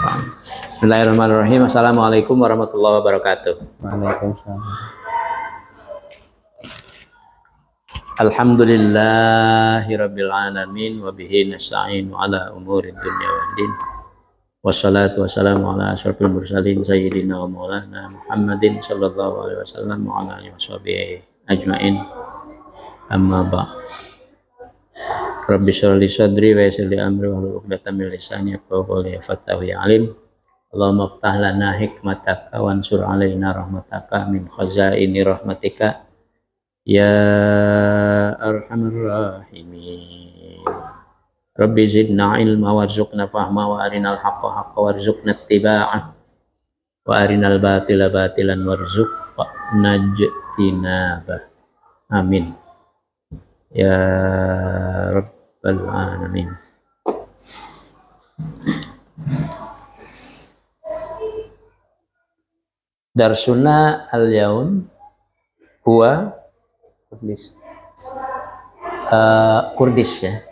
Bismillahirrahmanirrahim. Assalamualaikum warahmatullahi wabarakatuh. Waalaikumsalam. Alhamdulillahirabbil alamin wa bihi nasta'inu ala umuri dunya waddin. Wassalatu wassalamu ala asyrofil mursalin sayyidina wa maulana Muhammadin sallallahu alaihi wasallam wa ala alihi washabihi ajmain. Amma ba'd. Rabbi shrah li sadri wa yassir li amri wahlul 'uqdatam min lisani yafqahu qawli fattahu ya alim. Allahumma iftah lana hikmataka wansur alaina rahmataka min khazaini rahmatika ya arhamar rahimin. Rabbi zidna ilma warzuqna fahma wa arinal haqqa haqqa warzuqna ittiba'ah wa arinal batila batilan warzuqna ijtinabah. Amin ya rabbal alamin. Darsuna al-yaum huwa Kurdis ya.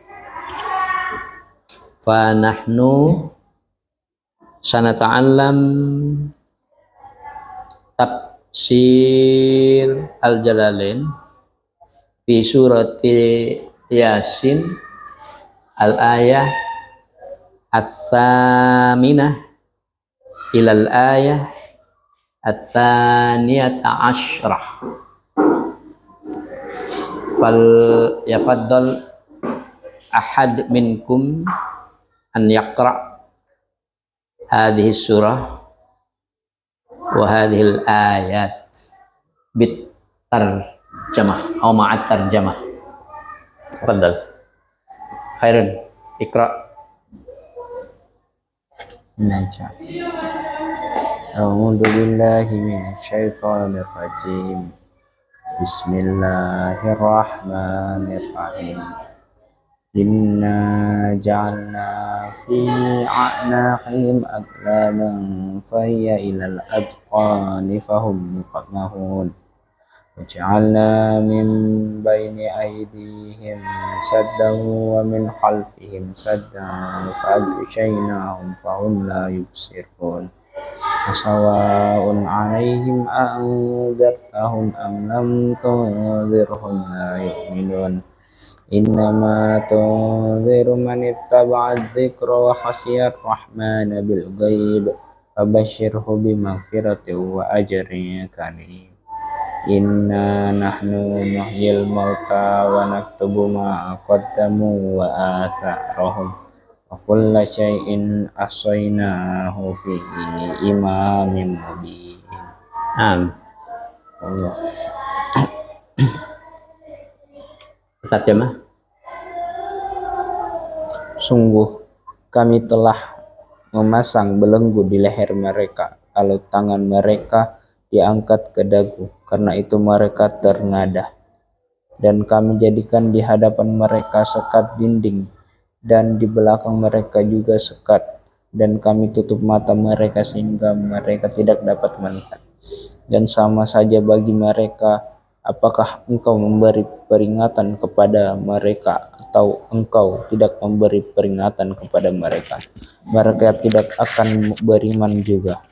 Fa nahnu sanata'allam tafsir al-Jalalain fi surati Yasin al-ayah at-thaminah ilal ayah at-thaniyata asyrah. Fal yafaddal ahad minkum an yaqra hadhihi surah wa hadhihi al-ayat bit tarjamah atau ma'at tarjamah. Tafaddal. Khairun, iqra. Najah. A'udzu billahi minasyaitonir rajim. Bismillahirrahmanirrahim. Inna ja'alna fi a'naqihim aghlalan fahiya ilal adqani fahum muqmahun. وجعلنا من بين أيديهم سدا ومن خلفهم سدا فأغشيناهم فهم لا يبصرون وسواء عليهم أأنذرتهم أم لم تنذرهم لا يؤمنون إنما تنذر من اتبع الذكر وخشي الرحمن بالغيب فبشره بمغفرة وأجر كريم. Inna nahnu nuhyil mauta wa naktubu ma qaddamu wa atharahum wa kulla syai'in ahsaynahu fi imamin mubin. Allah. Terjemah. Sungguh kami telah memasang belenggu di leher mereka, lalu tangan mereka diangkat ke dagu, karena itu mereka ternadah. Dan kami jadikan di hadapan mereka sekat dinding, dan di belakang mereka juga sekat, dan kami tutup mata mereka sehingga mereka tidak dapat melihat. Dan sama saja bagi mereka, apakah engkau memberi peringatan kepada mereka atau engkau tidak memberi peringatan kepada mereka? Mereka tidak akan beriman juga.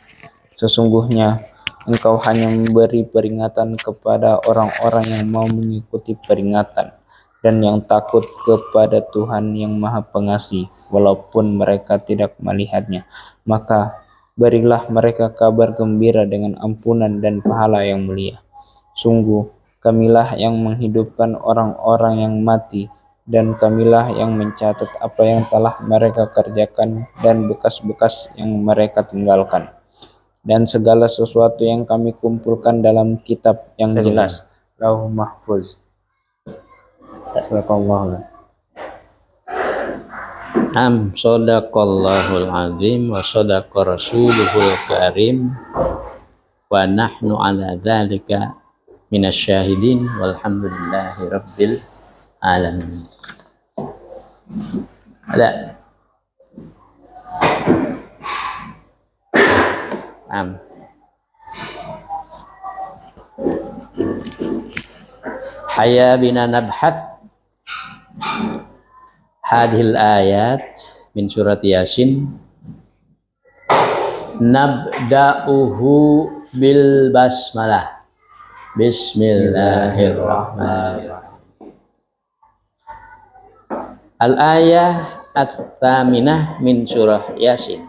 Sesungguhnya engkau hanya memberi peringatan kepada orang-orang yang mau mengikuti peringatan dan yang takut kepada Tuhan yang Maha Pengasih, walaupun mereka tidak melihatnya. Maka berilah mereka kabar gembira dengan ampunan dan pahala yang mulia. Sungguh kamilah yang menghidupkan orang-orang yang mati, dan kamilah yang mencatat apa yang telah mereka kerjakan dan bekas-bekas yang mereka tinggalkan. Dan segala sesuatu yang kami kumpulkan dalam kitab yang jelas, Lauh Mahfuz. Sadaqallahu. Shadaqallahul azim wa sadaqa rasuluhul karim wa nahnu ala dzalika minasyahidin walhamdulillahi rabbil alamin. Ada Hayya bina nabhat hadhil ayat min surat Yasin Nabda'uhu bil basmalah. Bismillahirrahmanirrahim. Al-ayah at-thaminah min surah Yasin.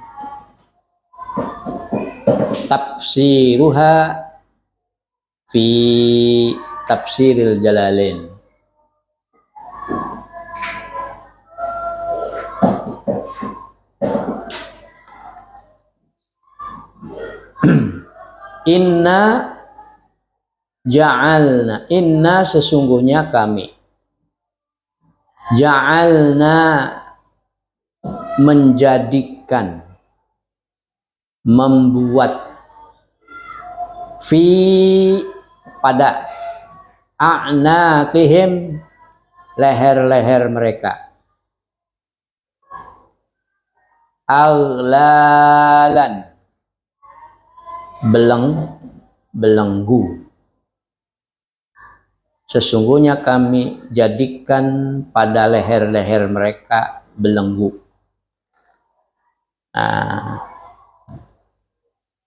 Tafsiruha fi tafsiril Jalalain. Inna sesungguhnya kami ja'alna menjadikan, membuat, fi pada a'naqihim leher-leher mereka, aghlalan belenggu. Sesungguhnya kami jadikan pada leher-leher mereka belenggu.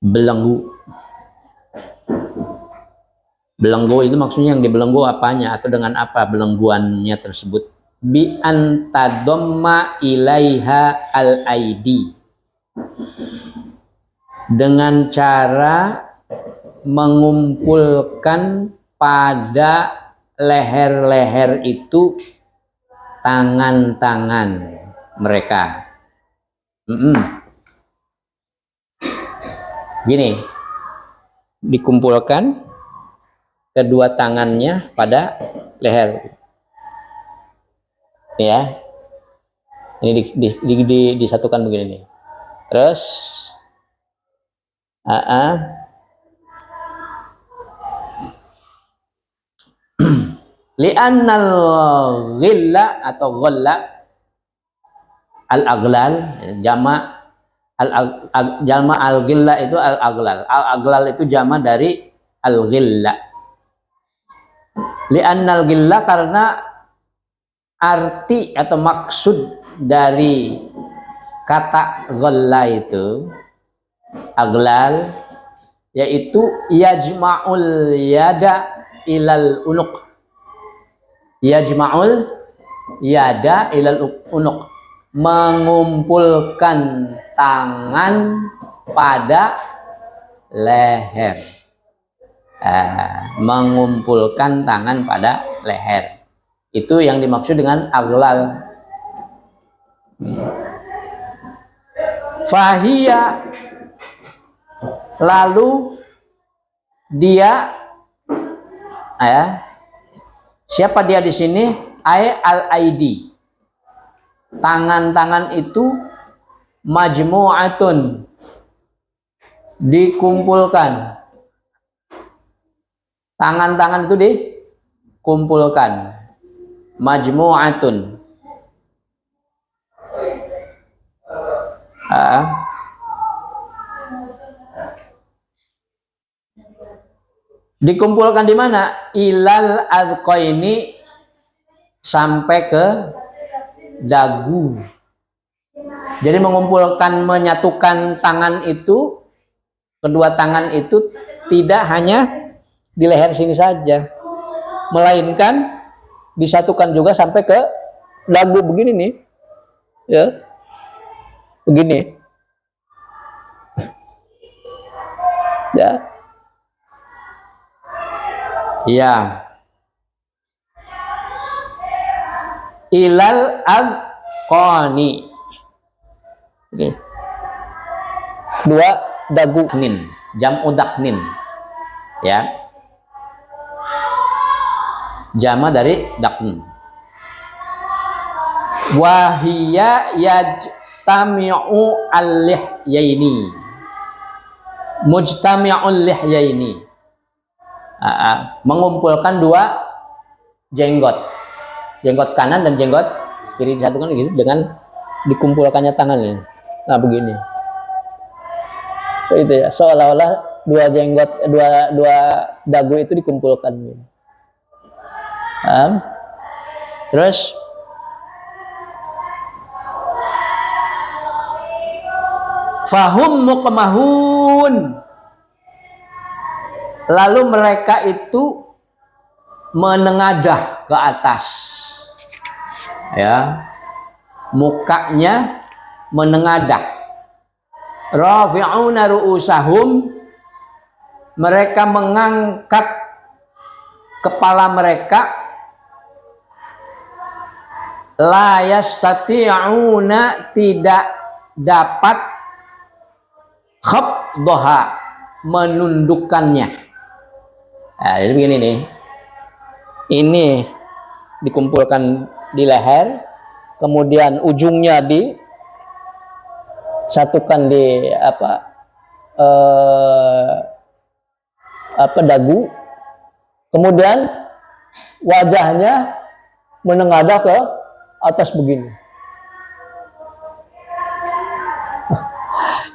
Belenggu. Belenggu itu maksudnya yang dibelenggu apanya atau dengan apa belengguannya tersebut? Bi antadamma ilaiha al-aidi. Dengan cara mengumpulkan pada leher-leher itu tangan-tangan mereka. Gini, dikumpulkan kedua tangannya pada leher. Ya, ini disatukan begini nih. Terus, li'annal ghilla atau ghalla al-aghlal jama al-ghilla itu al-aghlal. Al-aghlal itu jama dari al-ghilla. Li'annal ghilla karena arti atau maksud dari kata ghalla itu aghlal yaitu yajma'ul yada ilal unuq. Yajma'ul yada ilal unuq, mengumpulkan tangan pada leher. Mengumpulkan tangan pada leher. Itu yang dimaksud dengan aghlal. Fahiyya, lalu dia, siapa dia di sini? Al-aidi. Tangan-tangan itu majmu'atun, dikumpulkan. Tangan-tangan itu dikumpulkan. Majmu'atun. Dikumpulkan di mana? Ilal adqaini, sampai ke dagu. Jadi mengumpulkan, menyatukan tangan itu, kedua tangan itu tidak hanya di leher sini saja, melainkan disatukan juga sampai ke dagu begini nih, ya, begini, ya, ya. Ilal adqani, dua dagu, nin, jam'u daknin, ya, jama dari dakn. Wahiyya yajtami'u al-lihyaini, mujtami'ul lihyaini, mengumpulkan dua jenggot, jenggot kanan dan jenggot kiri disatukan gitu dengan dikumpulkannya tangannya. Nah begini, itu ya, seolah-olah dua jenggot, dua dagu itu dikumpulkan. Terus Fahum muqmahun. Lalu mereka itu menengadah ke atas. Ya. Mukanya menengadah. Rafi'una ru'usahum. Mereka mengangkat kepala mereka. La yastati'una, tidak dapat khabdaha, menundukkannya. Nah, jadi begini nih. Ini dikumpulkan di leher, kemudian ujungnya disatukan di dagu, kemudian wajahnya menengadah ke atas begini.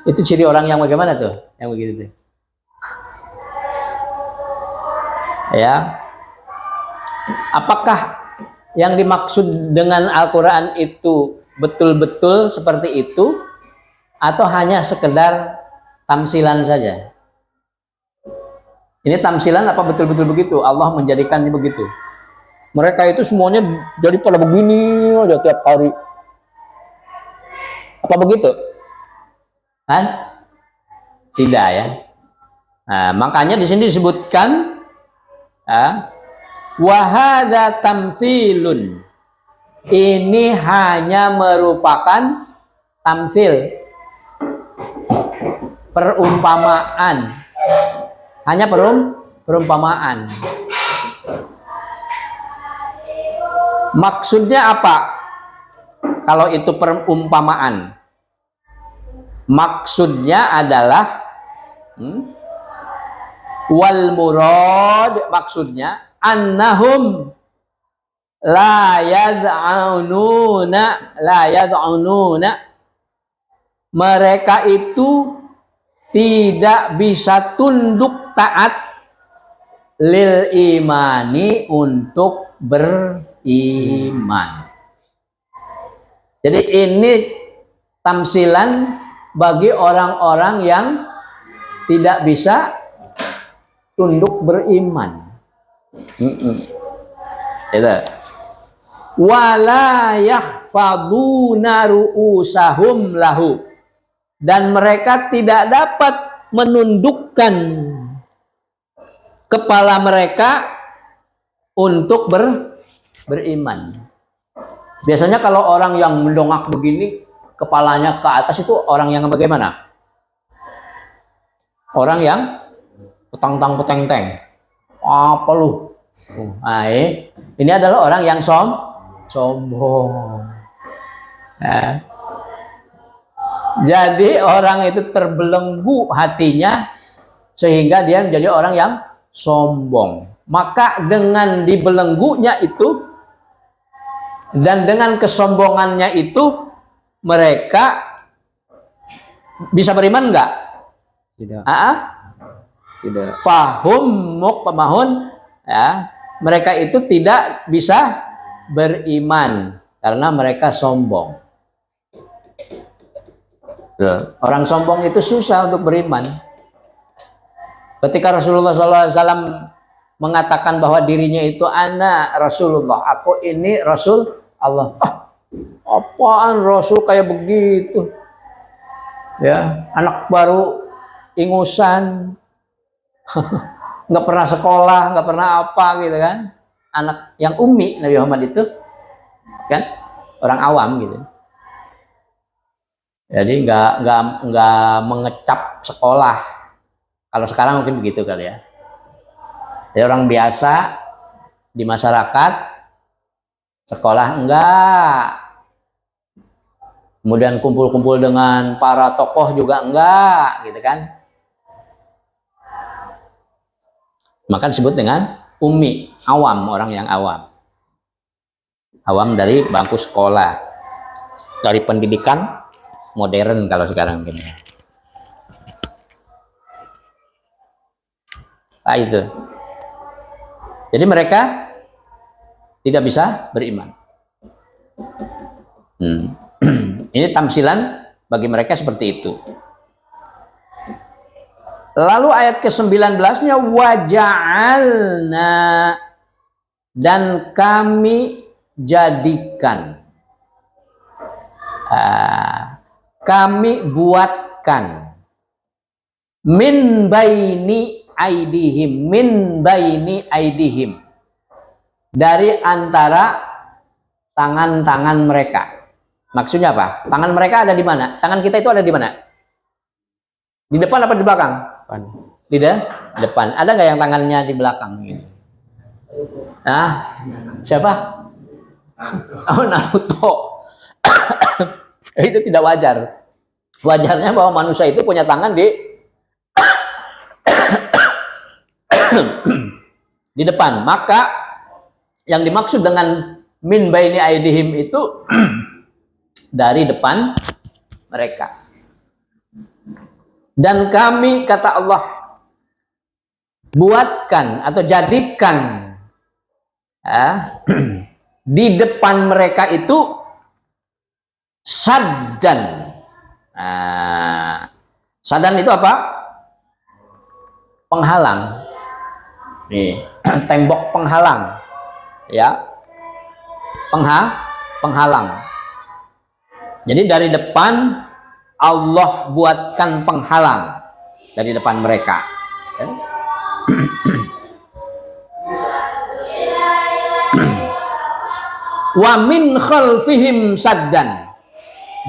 Itu ciri orang yang bagaimana tuh? Yang begitu tuh. Ya. Apakah yang dimaksud dengan Al-Quran itu betul-betul seperti itu, atau hanya sekedar tamsilan saja? Ini tamsilan apa betul-betul begitu? Allah menjadikannya begitu. Mereka itu semuanya jadi pada begini aja tiap hari. Apa begitu? Kan? Tidak ya. Nah, makanya di sini disebutkan wahada tamthilun. Ini hanya merupakan tamsil, perumpamaan. Hanya perumpamaan. Maksudnya apa? Kalau itu perumpamaan, maksudnya adalah wal murad, maksudnya annahum la yad'ununa, mereka itu tidak bisa tunduk taat lil imani, untuk beriman. Jadi ini tamsilan bagi orang-orang yang tidak bisa tunduk beriman. Itu. Wala yakhfaduna ru'usahum lahu, dan mereka tidak dapat menundukkan kepala mereka untuk beriman. Biasanya kalau orang yang mendongak begini, kepalanya ke atas, itu orang yang bagaimana? Orang yang petang-tang peteng-teng. Apa lu? Nah, ini adalah orang yang sombong. Nah, jadi orang itu terbelenggu hatinya sehingga dia menjadi orang yang sombong. Maka dengan dibelenggunya itu dan dengan kesombongannya itu, mereka bisa beriman enggak? Tidak. Tidak. Fahum muqmahun, ya, mereka itu tidak bisa beriman karena mereka sombong. Orang sombong itu susah untuk beriman. Ketika Rasulullah SAW mengatakan bahwa dirinya itu ana Rasulullah, aku ini Rasul Allah. Apaan Rasul kayak begitu? Ya, anak baru, ingusan, nggak pernah sekolah, nggak pernah apa gitu kan? Anak yang ummi Nabi Muhammad itu, kan? Orang awam gitu. Jadi nggak mengecap sekolah. Kalau sekarang mungkin begitu kali ya. Jadi orang biasa di masyarakat, sekolah enggak. Kemudian kumpul-kumpul dengan para tokoh juga enggak, gitu kan. Maka disebut dengan ummi, awam, orang yang awam. Awam dari bangku sekolah, dari pendidikan modern kalau sekarang mungkin. Nah, itu. Jadi mereka tidak bisa beriman. Ini tamsilan bagi mereka seperti itu. Lalu ayat ke-19-nya waja'alna, dan kami jadikan, kami buatkan, min baini aidihim, dari antara tangan-tangan mereka. Maksudnya apa? Tangan mereka ada di mana? Tangan kita itu ada di mana? Di depan apa di belakang? Di depan. Ada nggak yang tangannya di belakang? Nah, siapa? Oh, Naruto. Itu tidak wajar. Wajarnya bahwa manusia itu punya tangan di di depan. Maka yang dimaksud dengan min baini aidihim itu dari depan mereka. Dan kami, kata Allah, buatkan atau jadikan di depan mereka itu saddan. Saddan itu apa? Penghalang. Nih, tembok penghalang. Ya. Penghalang. Jadi dari depan Allah buatkan penghalang dari depan mereka. Ya. Wa min khalfihim saddan,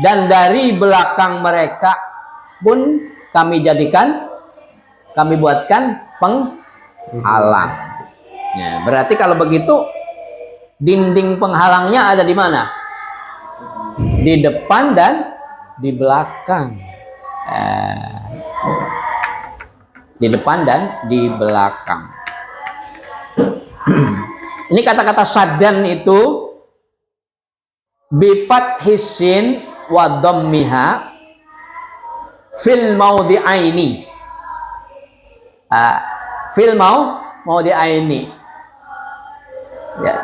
dan dari belakang mereka pun kami buatkan penghalang. Ya, berarti kalau begitu dinding penghalangnya ada di mana? Di depan dan di belakang. Di depan dan di belakang. Ini kata-kata saddan itu bi fathis sin wa dhammiha fil maudhi'aini. Fil maudhi'aini. Ya,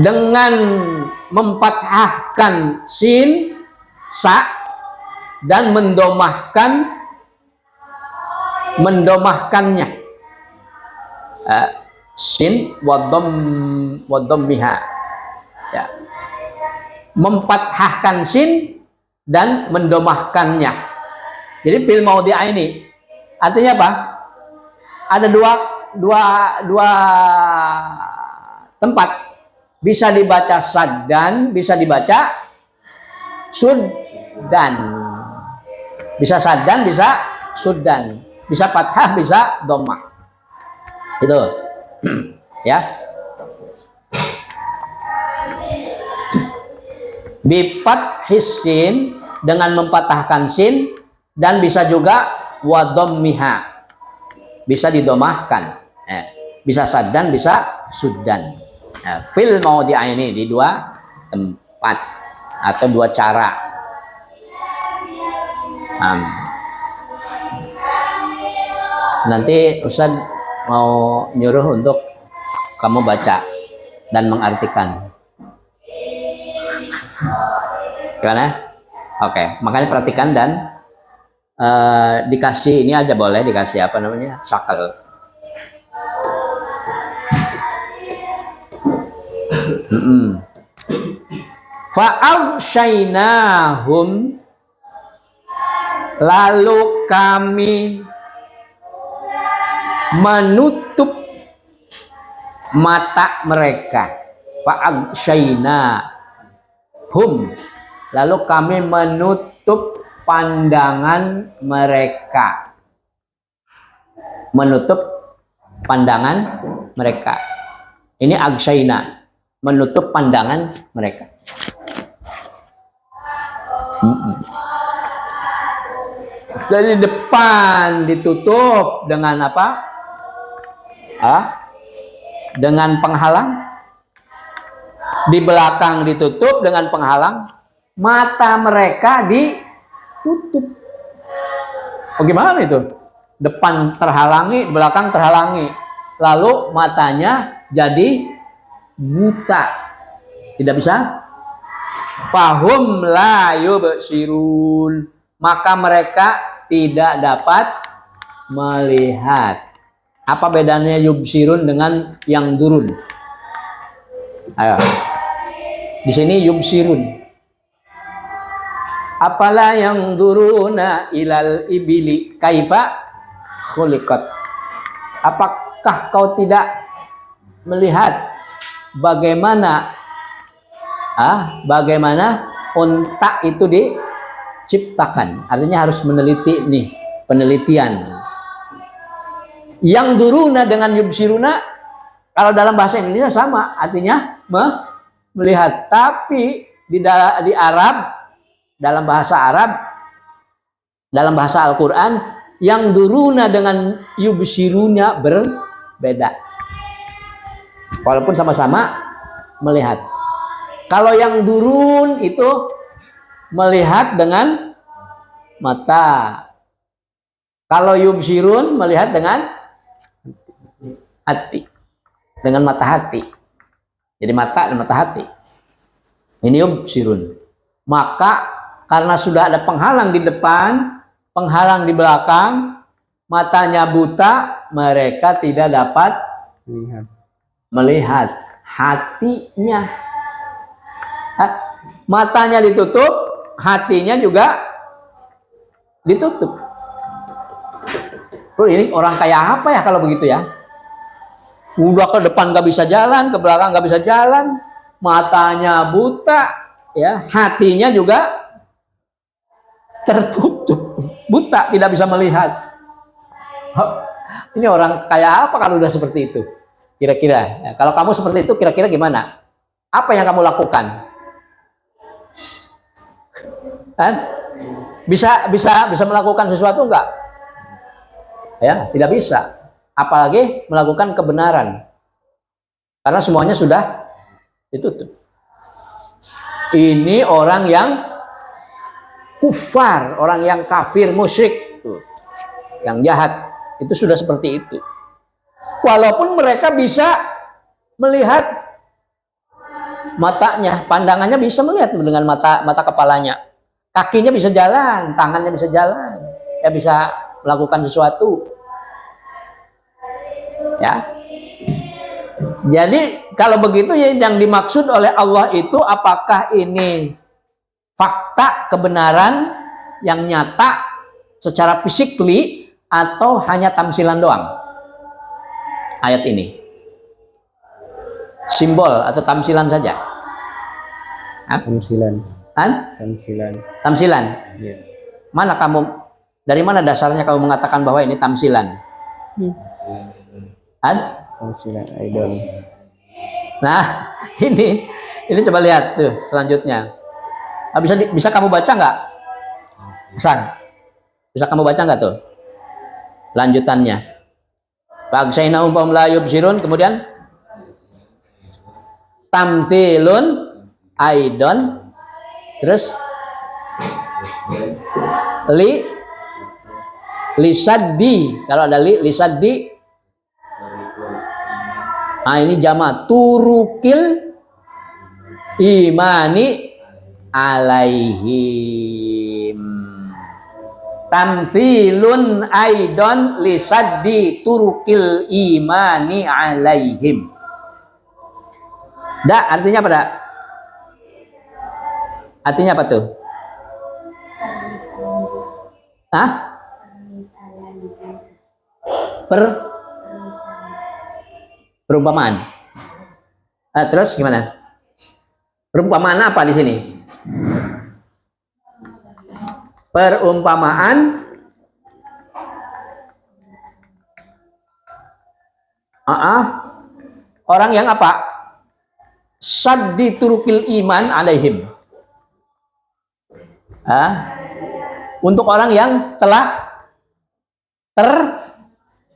dengan memfathahkan sin, sa, dan mendomahkannya. Sin wa dhammiha. Ya. Memfathahkan sin dan mendomahkannya. Jadi fil maudhi'aini artinya apa? Ada dua tempat, bisa dibaca saddan, bisa dibaca suddan. Bisa saddan, bisa suddan, bisa fathah, bisa dhammah. Itu ya. Bi fathis sin, dengan mempatahkan sin, dan bisa juga wa dhammiha, bisa didomahkan. Bisa saddan, bisa suddan. Fil maudhi'aini, di dua tempat atau dua cara. Nanti Ustaz mau nyuruh untuk kamu baca dan mengartikan. Gimana? Oke, makanya perhatikan dan dikasih ini aja boleh, dikasih apa namanya? Sakel. Fa'aghshaynahum, lalu kami menutup mata mereka. Fa'aghshaynahum, lalu kami menutup pandangan mereka. Menutup pandangan mereka. Ini aghsyayna, menutup pandangan mereka. Dari depan ditutup dengan apa? Dengan penghalang. Di belakang ditutup dengan penghalang. Mata mereka ditutup. Bagaimana itu? Depan terhalangi, belakang terhalangi. Lalu matanya jadi buta. Tidak bisa. Fahum la yubsirun, maka mereka tidak dapat melihat. Apa bedanya yubsirun dengan yang durun? Ayo. Di sini yubsirun. Afala yang duruna ilal ibili kaifa khuliqat. Apakah kau tidak melihat bagaimana unta itu diciptakan? Artinya harus meneliti nih, penelitian. Yang duruna dengan yubsiruna kalau dalam bahasa Indonesia sama, artinya melihat. Tapi di Arab, dalam bahasa Arab, dalam bahasa Al-Quran, yang duruna dengan yubsiruna berbeda. Walaupun sama-sama melihat. Kalau yang durun itu melihat dengan mata. Kalau yubsirun melihat dengan hati, dengan mata hati. Jadi mata dan mata hati. Ini yubsirun. Maka karena sudah ada penghalang di depan, penghalang di belakang, matanya buta, mereka tidak dapat melihat. Hatinya, matanya ditutup, hatinya juga ditutup. Ini orang kayak apa ya kalau begitu ya? Udah ke depan gak bisa jalan, ke belakang gak bisa jalan, matanya buta, ya, hatinya juga tertutup, buta, tidak bisa melihat. Ini orang kayak apa kalau udah seperti itu? Kira-kira, ya, kalau kamu seperti itu, kira-kira gimana? Apa yang kamu lakukan? Kan? Bisa melakukan sesuatu enggak? Ya, tidak bisa. Apalagi melakukan kebenaran, karena semuanya sudah ditutup. Ini orang yang kufar, orang yang kafir, musyrik, yang jahat, itu sudah seperti itu. Walaupun mereka bisa melihat matanya, pandangannya bisa melihat dengan mata kepalanya, kakinya bisa jalan, tangannya bisa jalan, ya bisa melakukan sesuatu. Ya, jadi kalau begitu ya yang dimaksud oleh Allah itu apakah ini fakta kebenaran yang nyata secara fisikly atau hanya tamsilan doang? Ayat ini simbol atau tamsilan saja? Tamsilan. Tamsilan. Ya. Mana kamu? Dari mana dasarnya kamu mengatakan bahwa ini tamsilan? Tamsilan idol. Nah, ini coba lihat tuh selanjutnya. Bisa kamu baca nggak? Hasan, bisa kamu baca nggak tuh lanjutannya? Fa'agsainahum fahum la yubsirun, kemudian tamthilun aidon, terus lisaddi, kalau ada lisaddi. Nah, ini jama turukil imani alaihim. Tamthilun aidon lisaddi turukil imani alaihim. Da, artinya apa, Da? Artinya apa tuh? Hah? Perumpamaan. Terus gimana? Perumpamaan apa di sini? Perumpamaan orang yang apa? Saddi turukil iman alaihim. Untuk orang yang telah tertutup,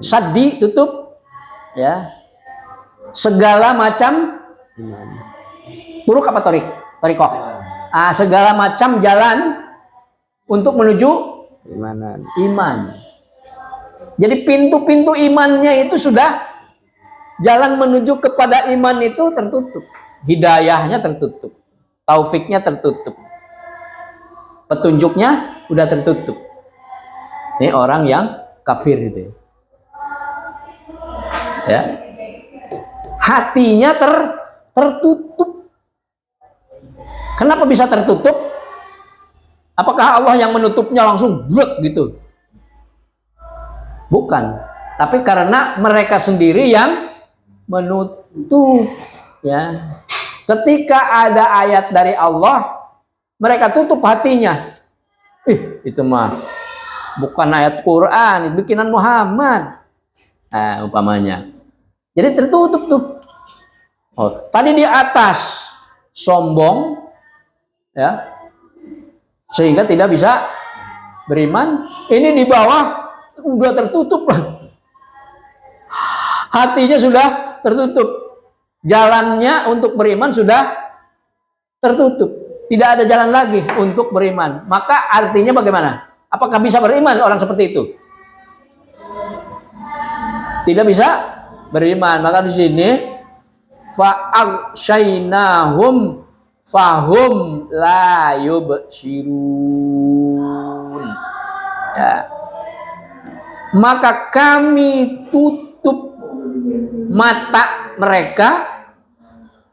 saddi tutup, ya, segala macam turuk apa torikoh, segala macam jalan untuk menuju iman. Jadi pintu-pintu imannya itu sudah, jalan menuju kepada iman itu tertutup, hidayahnya tertutup, taufiknya tertutup, petunjuknya udah tertutup. Ini orang yang kafir gitu ya. Hatinya tertutup. Kenapa bisa tertutup? Apakah Allah yang menutupnya langsung blek gitu? Bukan, tapi karena mereka sendiri yang menutup ya. Ketika ada ayat dari Allah, mereka tutup hatinya. Itu mah bukan ayat Quran, itu bikinan Muhammad. Nah, umpamanya. Jadi tertutup tuh. Oh, tadi di atas sombong ya. Sehingga tidak bisa beriman. Ini di bawah udah tertutup lah. Hatinya sudah tertutup. Jalannya untuk beriman sudah tertutup. Tidak ada jalan lagi untuk beriman. Maka artinya bagaimana? Apakah bisa beriman orang seperti itu? Tidak bisa beriman. Maka di sini fa'aghshaynahum fahum la yubsirun. Ya. Maka kami tutup mata mereka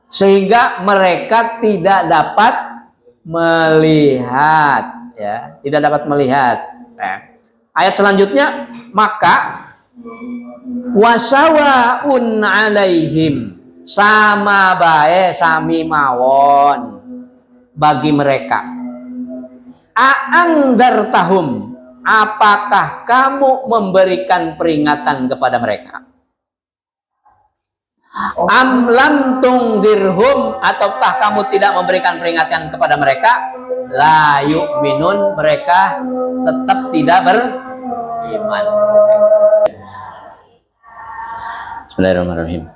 sehingga mereka tidak dapat melihat ya, tidak dapat melihat. Ayat selanjutnya, maka wasawaun alaihim, sama bae sami mawon bagi mereka. Aangdartahum, apakah kamu memberikan peringatan kepada mereka? Amlam tungdirhum, ataukah kamu tidak memberikan peringatan kepada mereka? La yu'minun, mereka tetap tidak beriman. Bismillahirrahmanirrahim.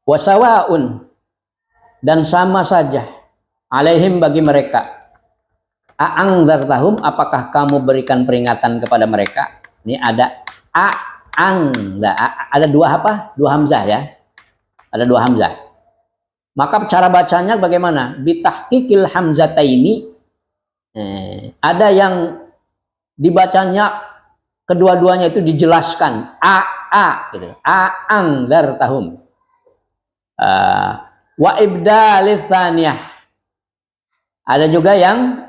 Wasawaun, dan sama saja alaihim bagi mereka. A'angdartahum, apakah kamu berikan peringatan kepada mereka? Ini ada ada dua apa? Dua hamzah ya. Ada dua hamzah. Maka cara bacanya bagaimana? Bitahqiqil hamzataini. Ada yang dibacanya kedua-duanya itu dijelaskan. Gitu. A'angdartahum. Wa ibdalits tsaniyah. Ada juga yang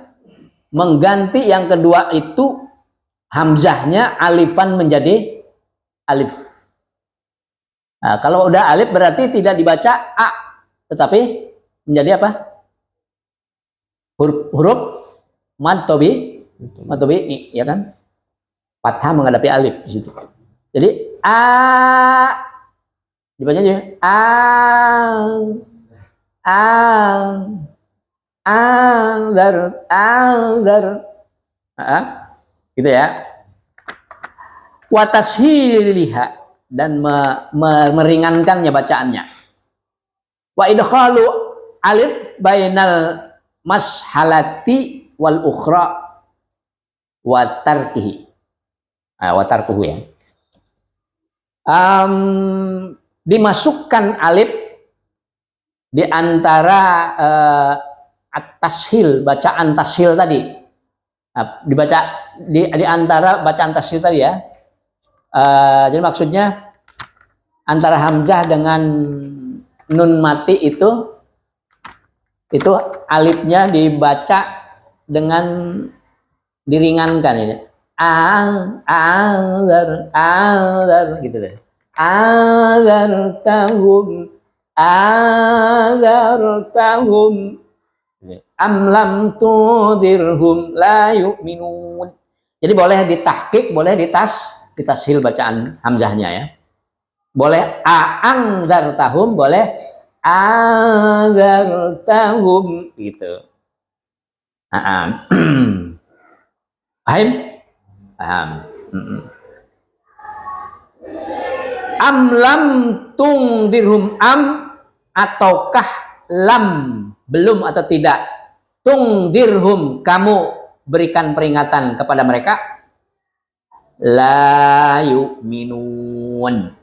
mengganti yang kedua itu hamzahnya alifan menjadi alif. Nah, kalau udah alif berarti tidak dibaca a, tetapi menjadi apa? Huruf mad tobi, ya kan? Fathah menghadapi alif di situ. Jadi a dibacanya gitu ya. Wa tashiliha, dan meringankannya bacaannya. Wa idkhalu alif bainal mashalati wal ukhra wa tarkihi. Wa tarkuhu ya. Dimasukkan alif di antara at-tashil, bacaan tashil tadi. Dibaca di antara bacaan tashil tadi ya. Jadi maksudnya antara hamzah dengan nun mati itu alifnya dibaca dengan diringankan ini. Azar gitu deh. Azartahum am lam tudirhum la yu'minun. Jadi boleh ditahqiq, boleh ditashil bacaan hamzahnya ya. Boleh a'angdartahum, boleh azartahum gitu. Paham? Paham. Am lam tungdirhum, am ataukah lam, belum atau tidak, tungdirhum, kamu berikan peringatan kepada mereka, la yu'minun,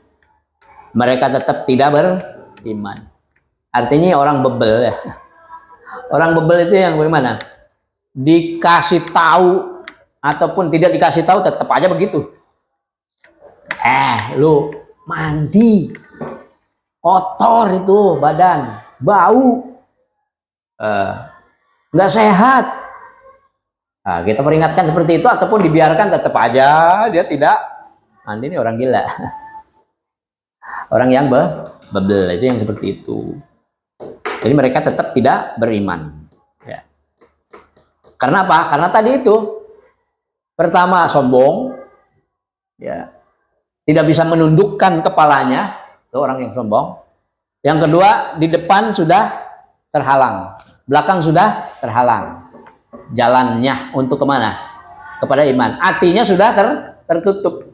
mereka tetap tidak beriman. Artinya orang bebel ya. Orang bebel itu yang bagaimana? Dikasih tahu ataupun tidak dikasih tahu tetap aja begitu. Lu mandi kotor itu badan, bau, nggak sehat. Nah, kita peringatkan seperti itu ataupun dibiarkan tetap aja dia tidak mandi, ini orang gila. Orang yang bebel itu yang seperti itu. Jadi mereka tetap tidak beriman. Ya. Karena apa? Karena tadi itu pertama sombong, ya, tidak bisa menundukkan kepalanya, itu orang yang sombong. Yang kedua di depan sudah terhalang, belakang sudah terhalang. Jalannya untuk kemana? Kepada iman. Hatinya sudah tertutup,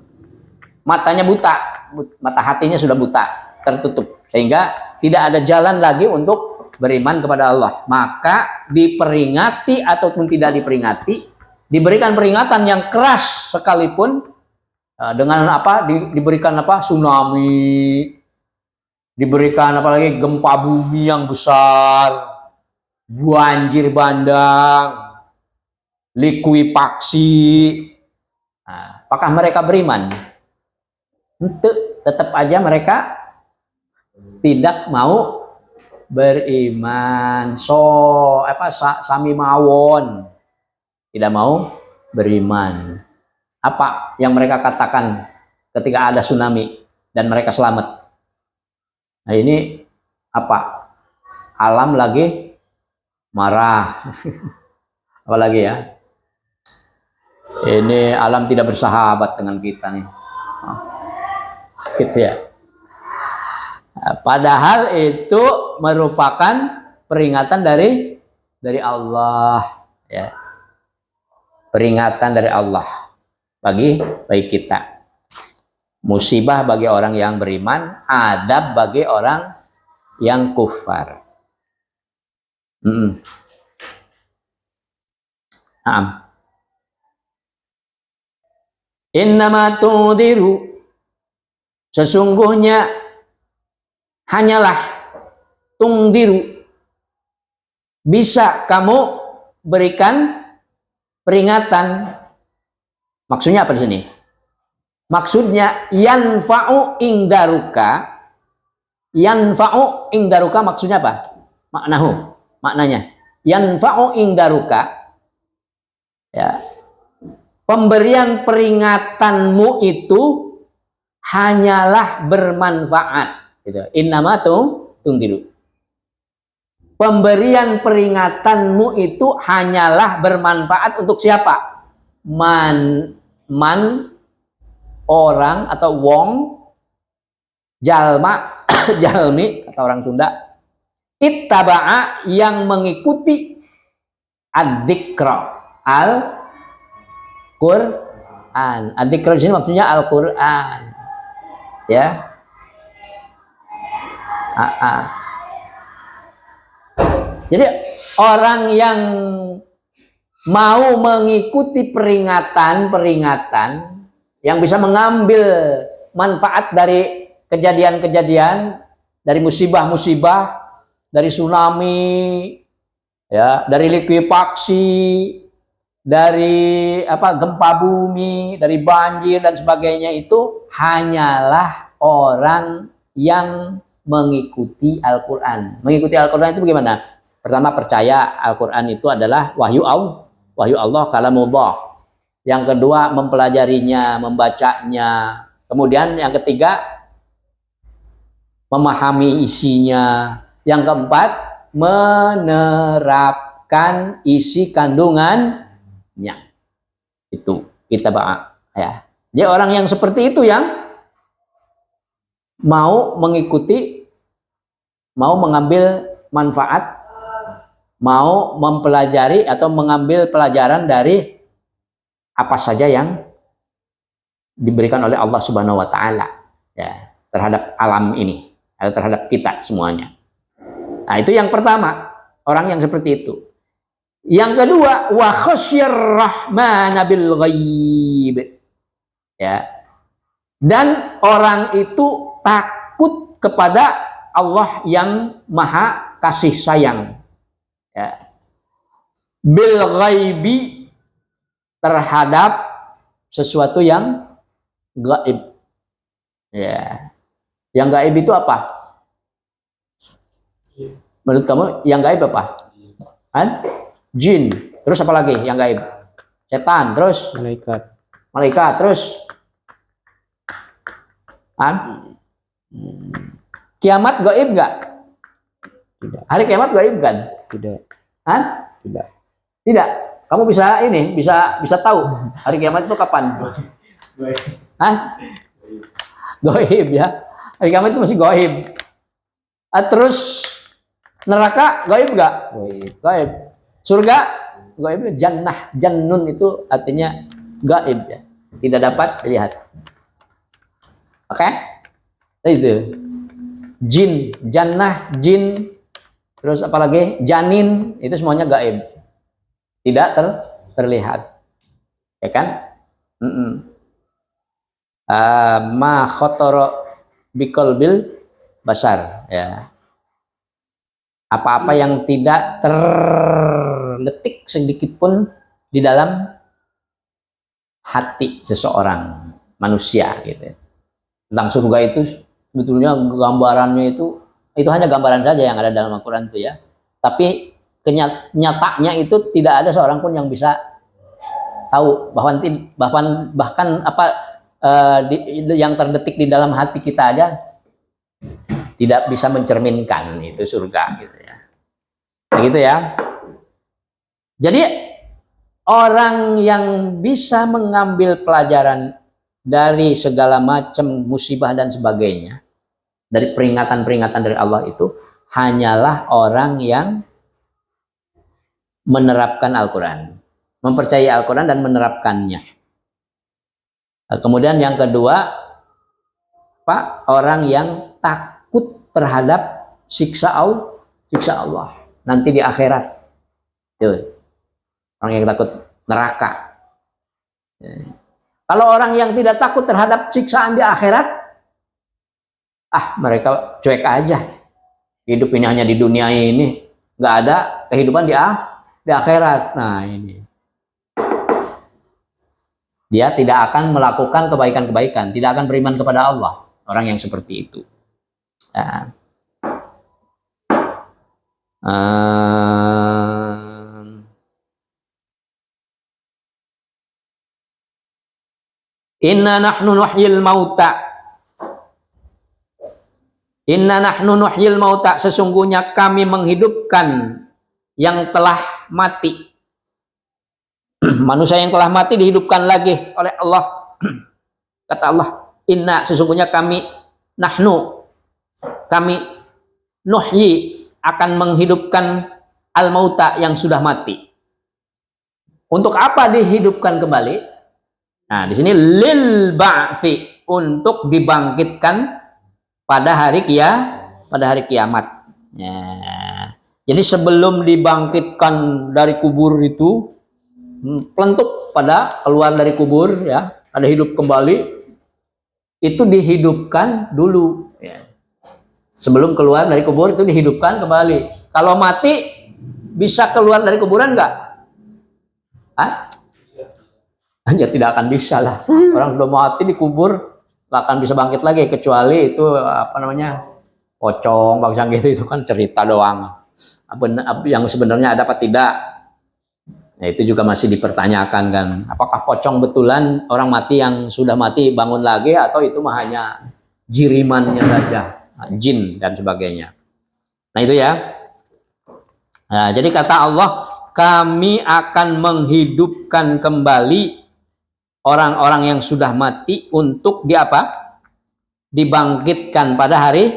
matanya buta. Mata hatinya sudah buta, tertutup, sehingga tidak ada jalan lagi untuk beriman kepada Allah. Maka diperingati ataupun tidak diperingati, diberikan peringatan yang keras sekalipun, dengan apa? Diberikan apa? Tsunami, diberikan apalagi gempa bumi yang besar, banjir bandang, likuifaksi. Nah, apakah mereka beriman? Tetap aja mereka tidak mau beriman. Sami mawon, tidak mau beriman. Apa yang mereka katakan ketika ada tsunami dan mereka selamat? Nah, ini apa? Alam lagi marah. Apalagi ya? Ini alam tidak bersahabat dengan kita nih. Gitu ya. Padahal itu merupakan peringatan dari Allah, ya. Peringatan dari Allah bagi kita. Musibah bagi orang yang beriman, adab bagi orang yang kufar. Innama tudiru, sesungguhnya hanyalah tungdiru, bisa kamu berikan peringatan. Maksudnya apa di sini? Maksudnya yanfa'u ingdaruka. Yanfa'u ingdaruka maksudnya apa? Maknanya yanfa'u ingdaruka, ya. Pemberian peringatanmu itu hanyalah bermanfaat, gitu. Innama tungdiru. Pemberian peringatanmu itu hanyalah bermanfaat untuk siapa? Man orang atau wong, jalma, jalmi kata orang Sunda, ittaba'a yang mengikuti adzikra, Al-Quran. Adzikra di sini maksudnya Al-Quran, ya. Jadi orang yang mau mengikuti peringatan yang bisa mengambil manfaat dari kejadian-kejadian, dari musibah-musibah, dari tsunami, ya, dari likuifaksi, dari gempa bumi, dari banjir dan sebagainya, itu hanyalah orang yang mengikuti Al-Quran. Mengikuti Al-Quran itu bagaimana? Pertama, percaya Al-Quran itu adalah wahyu Allah, kalamullah. Yang kedua, mempelajarinya, membacanya. Kemudian yang ketiga, memahami isinya. Yang keempat, menerapkan isi kandungannya. Itu kita ya. Jadi orang yang seperti itu yang mau mengikuti, mau mengambil manfaat, mau mempelajari atau mengambil pelajaran dari apa saja yang diberikan oleh Allah Subhanahu wa taala, ya, terhadap alam ini atau terhadap kita semuanya. Nah, itu yang pertama, orang yang seperti itu. Yang kedua, wa khasyir rahmana bil ghaib. Ya. Dan orang itu takut kepada Allah yang Maha kasih sayang. Ya. Bil ghaibi, terhadap sesuatu yang gaib. Ya. Yang gaib itu apa? Menurut kamu yang gaib apa? Jin. Terus apa lagi yang gaib? Setan. Terus malaikat. Terus kiamat gaib nggak? Tidak. Hari kiamat gaib kan? Tidak. Tidak. Tidak. Kamu bisa tahu hari kiamat itu kapan? Gaib ya. Hari kiamat itu masih gaib. Terus neraka gaib nggak? Gaib. Surga gaib. Jannah, jannun itu artinya gaib ya. Tidak dapat dilihat. Oke? Itu. Jin, jannah, jin, terus apalagi janin, itu semuanya gaib. Tidak terlihat. Ya kan? Ma khotoro biqalbil basar ya. Apa-apa yang tidak terdetik sedikit pun di dalam hati seseorang manusia gitu. Tentang surga itu sebetulnya gambarannya itu hanya gambaran saja yang ada dalam Al-Qur'an itu ya. Tapi nyatanya itu tidak ada seorang pun yang bisa tahu bahkan apa yang terdetik di dalam hati kita aja tidak bisa mencerminkan itu surga gitu ya. Begitu ya. Jadi orang yang bisa mengambil pelajaran dari segala macam musibah dan sebagainya, dari peringatan-peringatan dari Allah itu hanyalah orang yang menerapkan Al-Quran, mempercayai Al-Quran dan menerapkannya. Kemudian yang kedua, orang yang takut terhadap siksa Allah nanti di akhirat. Orang yang takut neraka. Kalau orang yang tidak takut terhadap siksaan di akhirat, mereka cuek aja. Hidup ini hanya di dunia ini, nggak ada kehidupan di akhirat. Nah ini, dia tidak akan melakukan kebaikan-kebaikan, tidak akan beriman kepada Allah. Orang yang seperti itu. Inna nahnu nuhyil mauta. Inna nahnu nuhyil mauta. Sesungguhnya kami menghidupkan yang telah mati. Manusia yang telah mati dihidupkan lagi oleh Allah. Kata Allah, inna, sesungguhnya kami, nahnu, kami, nuhyi, akan menghidupkan al-mauta yang sudah mati. Untuk apa dihidupkan kembali? Nah, di sini lil ba'thi, untuk dibangkitkan pada hari kiamat. Ya. Jadi sebelum dibangkitkan dari kubur itu, pelentuk pada keluar dari kubur ya, ada hidup kembali, itu dihidupkan dulu ya. Sebelum keluar dari kubur itu dihidupkan kembali. Kalau mati bisa keluar dari kuburan enggak? Hanya tidak akan bisa lah. Orang sudah mati dikubur nggak akan bisa bangkit lagi, kecuali itu pocong bangsa gitu, itu kan cerita doang. Yang sebenarnya ada apa tidak? Nah, itu juga masih dipertanyakan kan. Apakah pocong betulan orang mati yang sudah mati bangun lagi, atau itu mah hanya jirimannya saja, jin dan sebagainya. Nah itu ya. Nah, jadi kata Allah, kami akan menghidupkan kembali orang-orang yang sudah mati untuk dibangkitkan pada hari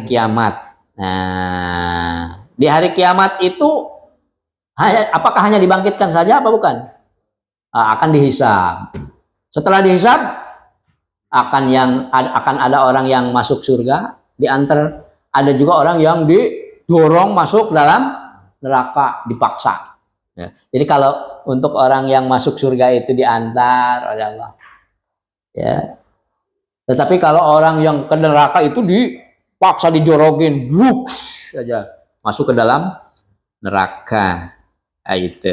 kiamat. Nah, di hari kiamat itu apakah hanya dibangkitkan saja apa bukan? Akan dihisab. Setelah dihisab akan ada orang yang masuk surga, diantar ada juga orang yang didorong masuk dalam neraka, dipaksa. Ya. Jadi kalau untuk orang yang masuk surga itu diantar oleh Allah, ya. Tetapi kalau orang yang ke neraka itu dipaksa, dijorogin, saja masuk ke dalam neraka. Itu.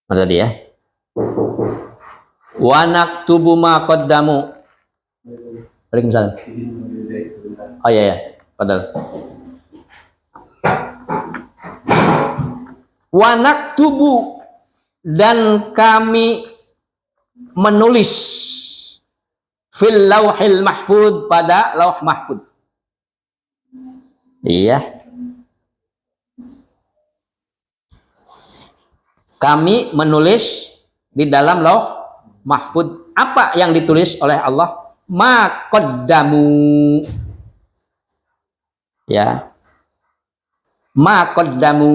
Mana tadi ya? Wa naktubu ma qaddamu. Waalaikumsalam. Oh iya ya, padahal. Wa naktubu, dan kami menulis fil lauhil mahfud, pada lauh mahfud. Iya. Kami menulis di dalam lauh mahfud apa yang ditulis oleh Allah, ma qaddamu. Ya. Ma qaddamu,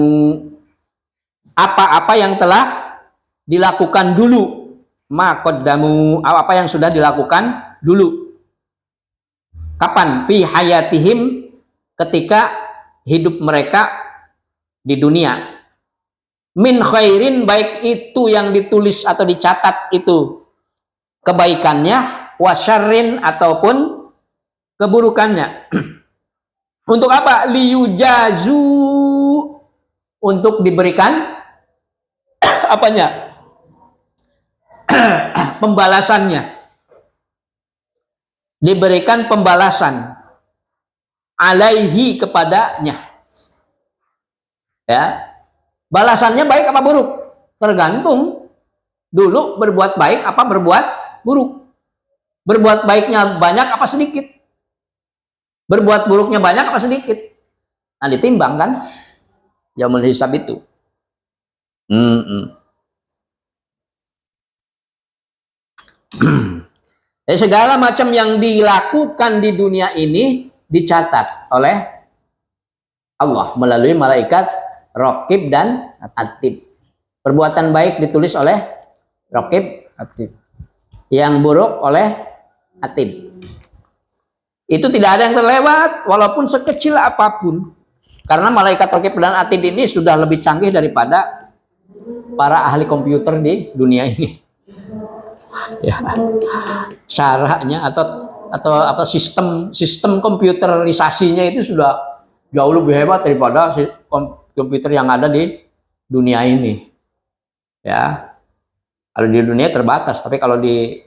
apa-apa yang telah dilakukan dulu. Ma qaddamu, apa yang sudah dilakukan dulu. Kapan? Fi hayatihim, ketika hidup mereka di dunia. Min khairin, baik itu yang ditulis atau dicatat itu kebaikannya, wa syarrin, ataupun keburukannya. Untuk apa? Liyujazu, untuk diberikan apanya? Pembalasannya. Diberikan pembalasan alaihi, kepadanya. Ya. Balasannya baik apa buruk? Tergantung. Dulu berbuat baik apa berbuat buruk? Berbuat baiknya banyak apa sedikit? Berbuat buruknya banyak apa sedikit? Nah, ditimbang kan? Yaumul hisab itu. Segala macam yang dilakukan di dunia ini dicatat oleh Allah melalui malaikat Raqib dan Atid. Perbuatan baik ditulis oleh Raqib, Atid. Yang buruk oleh Atid. Itu tidak ada yang terlewat walaupun sekecil apapun. Karena malaikat Raqib dan Atid ini sudah lebih canggih daripada para ahli komputer di dunia ini. Ya. Caranya atau apa sistem komputerisasinya itu sudah jauh lebih hebat daripada komputer yang ada di dunia ini. Ya. Kalau di dunia terbatas, tapi kalau di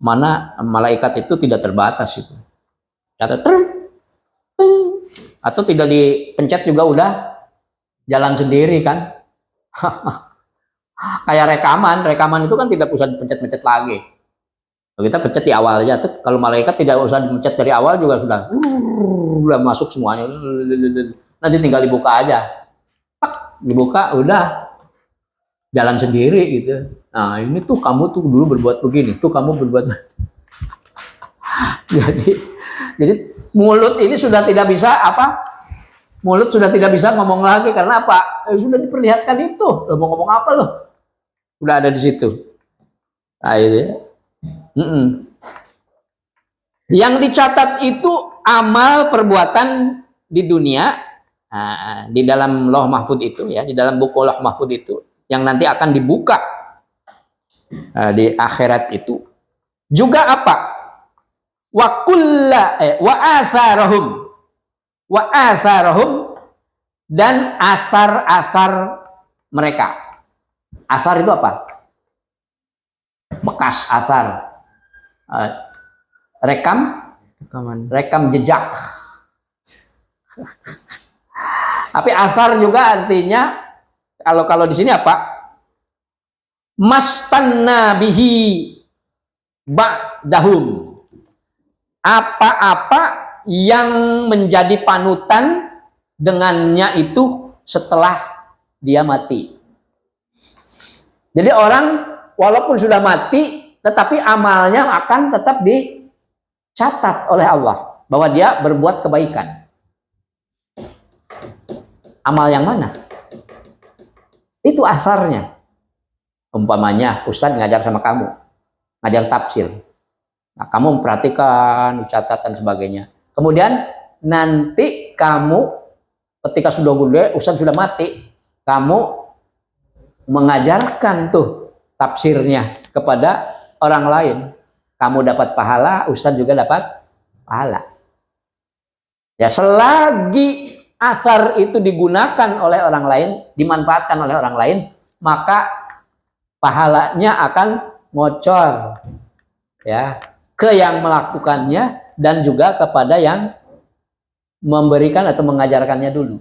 mana malaikat itu tidak terbatas itu. Catat atau tidak dipencet juga udah jalan sendiri kan. Kayak rekaman itu kan tidak usah dipencet-pencet lagi. Kalau kita pencet di awal aja, kalau malaikat tidak usah dipencet dari awal juga sudah masuk semuanya. Nanti tinggal dibuka aja. Pak, dibuka udah jalan sendiri gitu. Nah, ini tuh kamu tuh dulu berbuat begini, tuh kamu berbuat. jadi mulut ini sudah tidak bisa apa? Mulut sudah tidak bisa ngomong lagi karena apa? Sudah diperlihatkan itu. Lo mau ngomong apa lo? Udah ada di situ. Nah, itu ya. Yang dicatat itu amal perbuatan di dunia, di dalam Lauh Mahfud itu ya, di dalam buku Lauh Mahfud itu yang nanti akan dibuka di akhirat itu. Juga apa? Wa atharahum, dan asar-asar mereka. Asar itu apa? Bekas asar. Rekam jejak. Tapi asar juga artinya kalau di sini apa? Mastanna bihi ba'dahum. Apa-apa yang menjadi panutan dengannya itu setelah dia mati. Jadi orang walaupun sudah mati, tetapi amalnya akan tetap dicatat oleh Allah bahwa dia berbuat kebaikan. Amal yang mana? Itu asarnya. Umpamanya Ustadz ngajar sama kamu, ngajar tafsir. Nah, kamu memperhatikan, catat dan sebagainya. Kemudian nanti kamu ketika sudah gede, Ustadz sudah mati, kamu mengajarkan tuh tafsirnya kepada orang lain. Kamu dapat pahala, Ustadz juga dapat pahala. Ya, selagi athar itu digunakan oleh orang lain, dimanfaatkan oleh orang lain, maka pahalanya akan ngocor ya ke yang melakukannya dan juga kepada yang memberikan atau mengajarkannya dulu.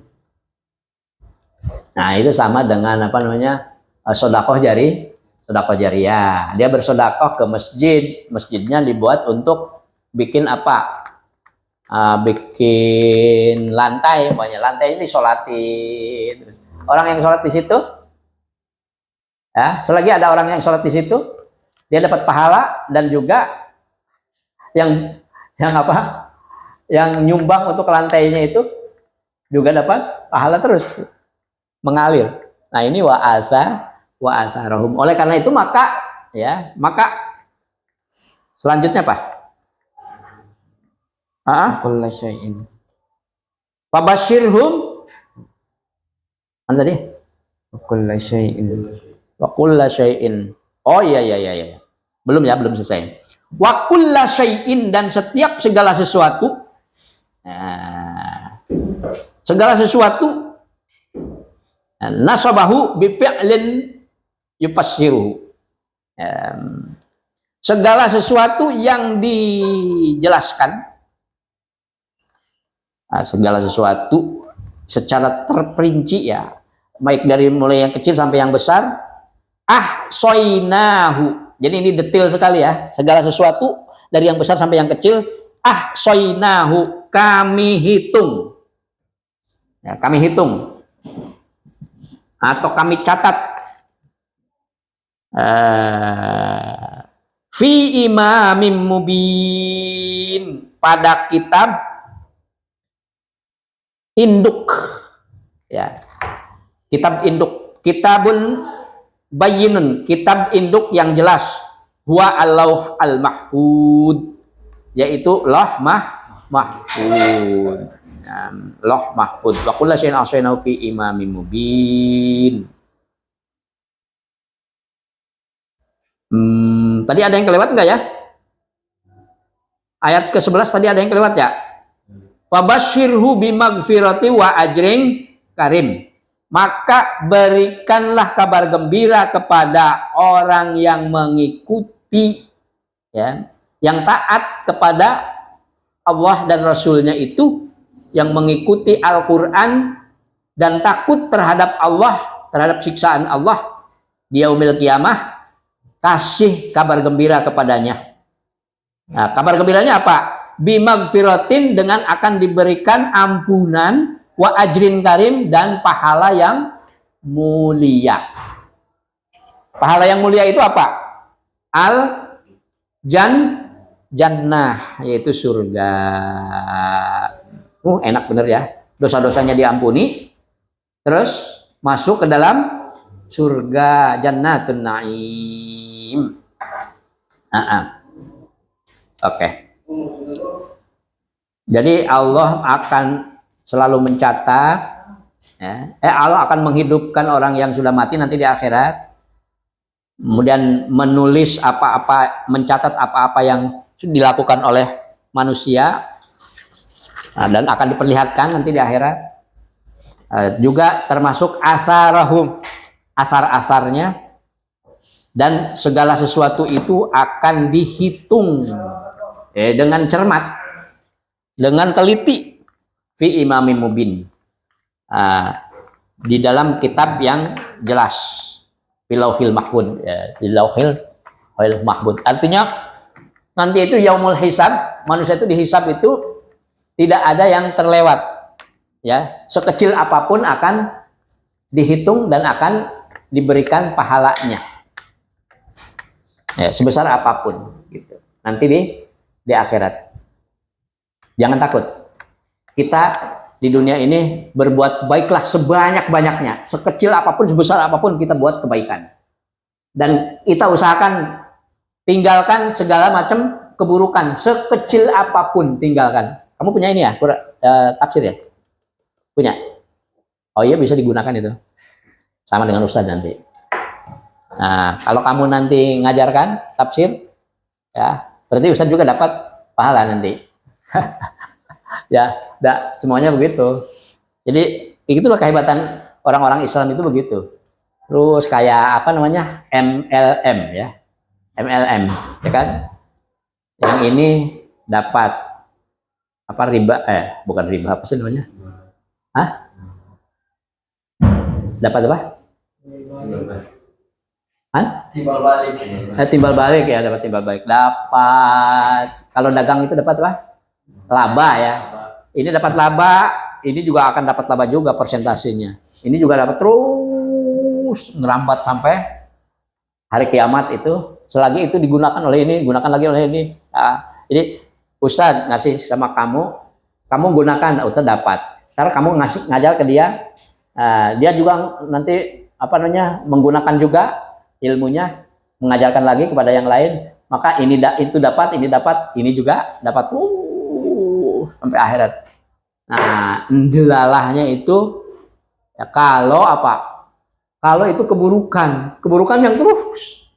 Nah, itu sama dengan apa namanya? Sodakoh jariyah. Dia bersodakoh ke masjid, masjidnya dibuat untuk bikin apa? Bikin lantai, banyak lantai ini disolatin. Orang yang sholat di situ, ya, selagi ada orang yang sholat di situ, dia dapat pahala dan juga yang apa? Yang nyumbang untuk lantainya itu juga dapat pahala terus mengalir. Nah, ini wa atharahum. Oleh karena itu maka selanjutnya apa? Kulla syai'in. Fabashirhum. Mana tadi? Kulla syai'in. Wa kulla syai'in. Oh iya. Belum selesai. Wa kulla syai'in, dan setiap segala sesuatu. Nah, segala sesuatu nasabahu bi fi'lin yufassiruhu. Segala sesuatu yang dijelaskan, segala sesuatu secara terperinci ya, baik dari mulai yang kecil sampai yang besar, ahsoinahu. Jadi ini detail sekali ya, segala sesuatu dari yang besar sampai yang kecil, ahsoinahu, kami hitung. Ya, kami hitung atau kami catat fi imamim mubin, pada kitab induk ya, kitab induk, kitabun bayyinun, kitab induk yang jelas, huwa al-lauh al-mahfud, yaitu lauh mahfud. Lauh mahfud. Wa kullu syai'in ahsaynahu fi imamim mubin. Tadi ada yang kelewat enggak ya? Ayat ke-11 tadi ada yang kelewat ya? Fabashirhu bimagfirati wa ajrin karim. Maka berikanlah kabar gembira kepada orang yang mengikuti ya, yang taat kepada Allah dan Rasulnya itu, yang mengikuti Al-Quran dan takut terhadap Allah, terhadap siksaan Allah di yaumil qiyamah, kasih kabar gembira kepadanya. Nah, kabar gembiranya apa? Bimagfiratin, dengan akan diberikan ampunan, wa ajrin karim, dan pahala yang mulia. Pahala yang mulia itu apa? Jannah, yaitu surga. Enak bener ya, dosa-dosanya diampuni, terus masuk ke dalam surga, jannatun naim. Oke. Jadi Allah akan selalu mencatat, ya, Allah akan menghidupkan orang yang sudah mati nanti di akhirat, kemudian menulis apa-apa, mencatat apa-apa yang dilakukan oleh manusia, dan akan diperlihatkan nanti di akhirat. Juga termasuk atharahum, asar-asarnya, dan segala sesuatu itu akan dihitung dengan cermat, dengan teliti, fi imamim mubin, di dalam kitab yang jelas, di lauhil mahfud, di lauhil mahfud. Artinya nanti itu yaumul hisab, manusia itu dihisab itu tidak ada yang terlewat ya, sekecil apapun akan dihitung dan akan diberikan pahalanya ya, sebesar apapun gitu. Nanti di akhirat. Jangan takut. Kita di dunia ini berbuat baiklah sebanyak-banyaknya, sekecil apapun, sebesar apapun kita buat kebaikan. Dan kita usahakan tinggalkan segala macam keburukan, sekecil apapun tinggalkan. Kamu punya ini ya, tafsir ya? Punya? Oh iya, bisa digunakan itu. Sama dengan Ustadz nanti. Nah, kalau kamu nanti ngajarkan tafsir, ya, berarti Ustadz juga dapat pahala nanti. Ya, semuanya begitu. Jadi itulah kehebatan orang-orang Islam itu begitu. Terus kayak apa namanya MLM ya, MLM ya kan? Yang ini dapat apa riba? Bukan riba, apa sih namanya? Hah? Dapat apa? Hah? Timbal balik. Timbal balik ya, dapat timbal balik. Dapat kalau dagang itu dapat apa? Laba ya. Ini dapat laba, ini juga akan dapat laba juga persentasenya. Ini juga dapat terus merambat sampai hari kiamat itu. Selagi itu digunakan oleh ini, gunakan lagi oleh ini. Nah, jadi Ustadz ngasih sama kamu gunakan, Ustadz dapat. Karena kamu ngajar ke dia, dia juga nanti apa namanya menggunakan juga ilmunya, mengajarkan lagi kepada yang lain. Maka ini itu dapat, ini juga dapat sampai akhirat. Nah, delalahnya itu ya kalau apa? Kalau itu keburukan yang terus.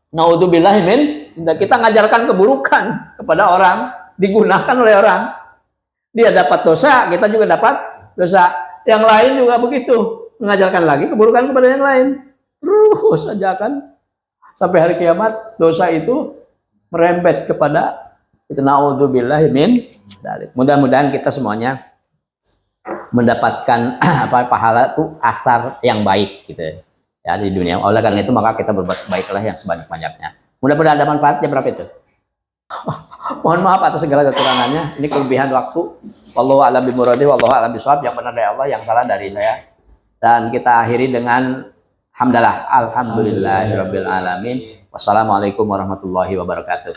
Naudzubillahi min, kita ngajarkan keburukan kepada orang, digunakan oleh orang. Dia dapat dosa, kita juga dapat dosa. Yang lain juga begitu, mengajarkan lagi keburukan kepada yang lain. Terus saja kan sampai hari kiamat dosa itu merembet kepada itu. Naudzubillahi min dzalik. Mudah-mudahan kita semuanya mendapatkan apa pahala itu asar yang baik gitu ya di dunia. Oleh karena itu maka kita berbuat baiklah yang sebanyak-banyaknya. Mudah-mudahan ada manfaatnya. Berapa itu? Mohon maaf atas segala kekurangannya. Ini kelebihan waktu. Wallahu a'lam bimuradi, wallahu a'lam bishawab. Yang benar dari Allah, yang salah dari saya. Dan kita akhiri dengan hamdalah. Alhamdulillahirabbil alamin. Wassalamualaikum warahmatullahi wabarakatuh.